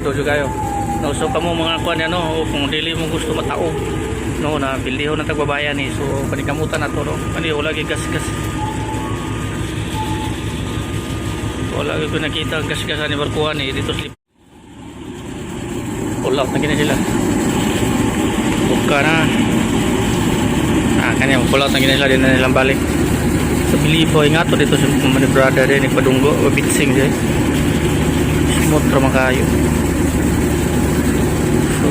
saludo jud kayo. No, so kamo mga kuan ano, kung dili mo gusto matao, no, na bildiho na tagbabayan ni. So panikamutan na to, no. Kani wala gyud gas-gas. Wala gyud ko nakita gas-gasan ni barkuhan ni dito slip. Pull out na gina sila. Buka na. Kanya pull out na gina sila, din na nilang balik. Sa Biliboy nga to dito sa manibrada din nagpadunggo, bitsing din. Smooth ra man kayo. So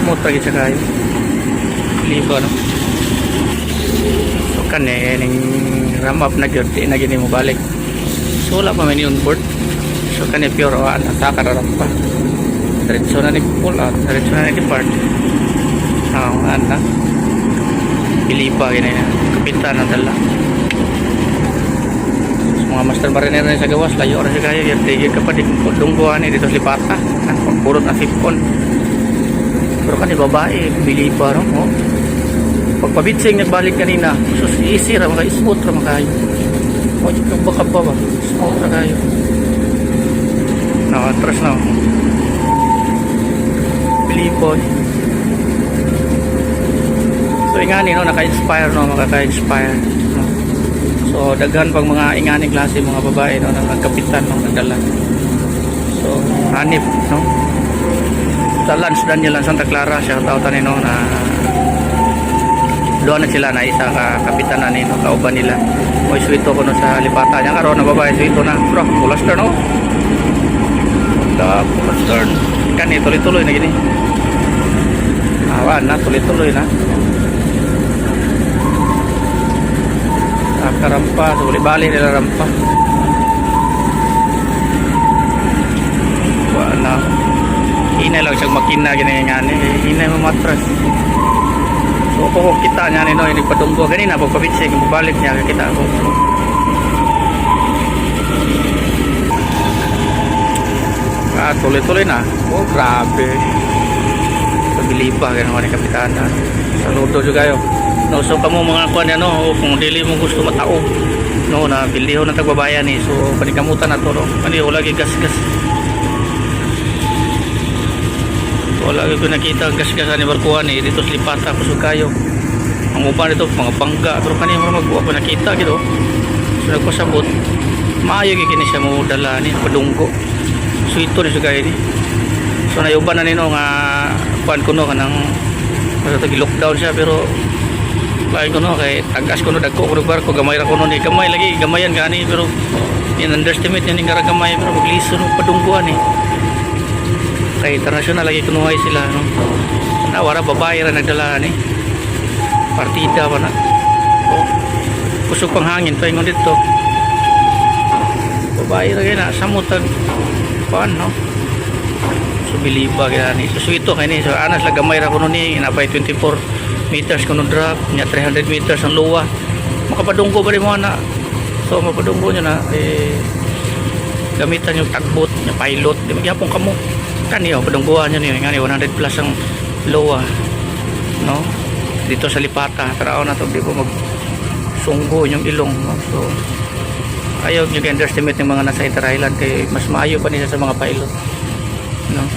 smooth ra gid sa kayo. Bilibo no. So kanya ning ram up na gyud na gini mo balik. So wala pa man on board. So kanya pure wa na sa kararam pa. Diretso na ni pull out, diretso na ni depart. Ana. Bilipa gini na. Kapitan na dala. Mga master mariner na sa gawas, layo na siya kaya yan tigil ka pa di dungguhan dito sa Lipata pagpurot na sipon pero kan babae bili pa ron oh. Pagpabitsing nagbalik kanina so easy ra maka smooth ra makayo o baka pa ba smooth ra kayo nakatras na bili po so ingani no naka-inspire no makaka-inspire no? So daghan pag mga inganing klase mga babae no nang kapitan no nagdala. So hanip no. Sa lunch Daniel lang Santa Clara siya tawtan no na doon na sila na isa ka kapitan na no kauban nila. Moy suwito ko no sa Lipata nya karon na babae suwito na. Bro, pulaster no. Pulaster. Kani tuloy-tuloy na gini. Awan na tuloy-tuloy na. Karampa, so bali nila rampa. Wala. Hinay lang siyang makina ginayangani. Hinay mo matras. So kung kita niya nino yung nagpadunggo ganina pagpabitsig balik niya kita ako. Tuloy-tuloy na. Oh grabe. Pabilipa ganun ni kapitan. Saludo juga kayo. No, so kamo mga kuan no, kung dili mo gusto matao, no, na bildiho na tagbabayan ni. So panikamutan na to, no. Ani wala gyud gas-gas. Wala gyud nakita gas-gasan ni barkuhan ni dito sa Lipata kusog kayo. Ang uban dito mga bangga, pero kani mo magwa pa nakita gid oh. So nagpasabot. Maayo gyud kini siya mo dala ni padunggo. So ito ni sugay ni. So nayuban na nino nga kuan kuno kanang lockdown siya pero lain ko no kay tagas ko no dagko ko barko gamay ra ko no ni gamay lagi gamayan gani pero in underestimate ni nga gamay pero magliso no padungguan ni kay international lagi kunuhay sila no na wala babae ra nagdala ni partida pa na oh kusog pang hangin pa ingon dito babae ra gina samutag pan no so biliba gani so suito kay ni so anas la gamay ra ko no ni inapay 24 meters kuno drop nya 300 meters ang luwa makapadunggo ba rin mo na so mapadunggo nyo na gamitan yung tagbot yung pilot di magyapong kamo kaniyo padungguhan nyo niyo nga 100 plus ang luwa no dito sa Lipata taraw na to di po magsunggo yung ilong no? So ayaw nyo ka-underestimate yung mga nasa Inter Island kay mas maayo pa nila sa mga pilot no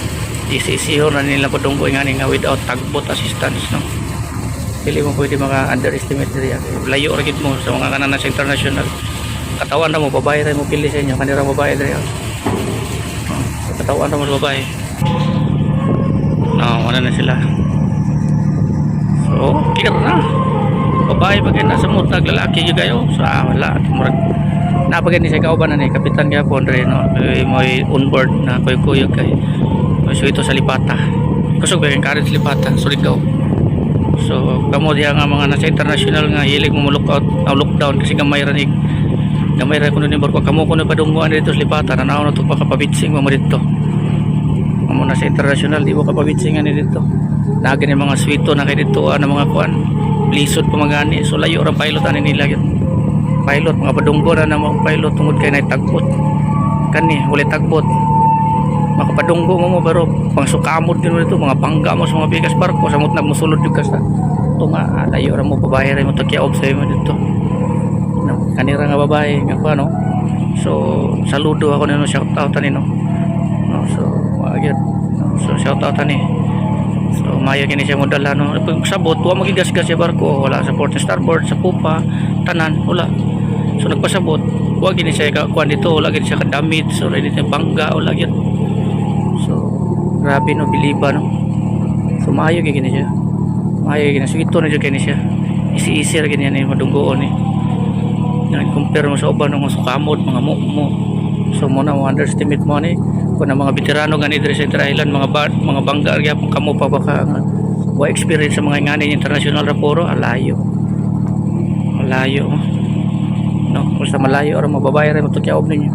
isisiho na nila padunggo nga without tagbot assistance no. Dili mo pwede maka-underestimate diri. Layo ra gid mo sa mga kanan sa international. Katawan na mo babae ra mo pili sa inyo kanira babae diri. Katawan na mo babae. No, wala na sila. So, clear na. Babae pag nasa mutag lalaki gyud kayo. So, wala murag napagani sa kauban na ni kapitan gyapon diri no. Moy on board na kuyog-kuyog kay. So ito sa Lipata. Kusog ba yung carriage Lipata, Surigao. So kamo diha nga mga nasa international nga hilig mo lookout lockdown kasi gamay ra kuno ni barko kamo kuno padungguan dito sa Lipata nanaw na to pa kapabitsing mo dito amo nasa international di mo kapabitsingan ni dito nagani mga swito na kay dito na mga kuan lisod pamagani so layo ra pilot ani nila gyud pilot mga padunggo na mga pilot tungod kay nay tagbot kani uli tagbot makapadunggo mo baro pangsukamod din mo dito mga pangga mo sa mga bigas barko samot na musulod jud ka sa tunga layo ra mo babae ra mo takyaob sa mo dito no kanira nga babae nga ano so saludo ako nino shout out nino no so agad So shout out ani. So maya kini siya modal no. Pag sabot wa magigas-gas sa barko, wala sa port starboard, sa pupa, tanan, wala. So nagpasabot, wa gini siya ka kuan dito, wala gini siya ka damage, so wala gini siya bangga, wala gyud. So grabe no, biliba no. So maayo gyud gini siya. Maayo gini, so ito na gyud kini siya. Easy ra gini ni madunggoon ni. Nang compare mo sa uban ng mga sukamot, mga mo. So mo na mo underestimate mo ni kung ang mga veterano gani diri sa Inter-Island, mga bangga gyapon kamo pa baka wa experience sa mga ngani international raporo, alayo. Malayo. No, basta malayo or mababayar mo to kyaob ninyo.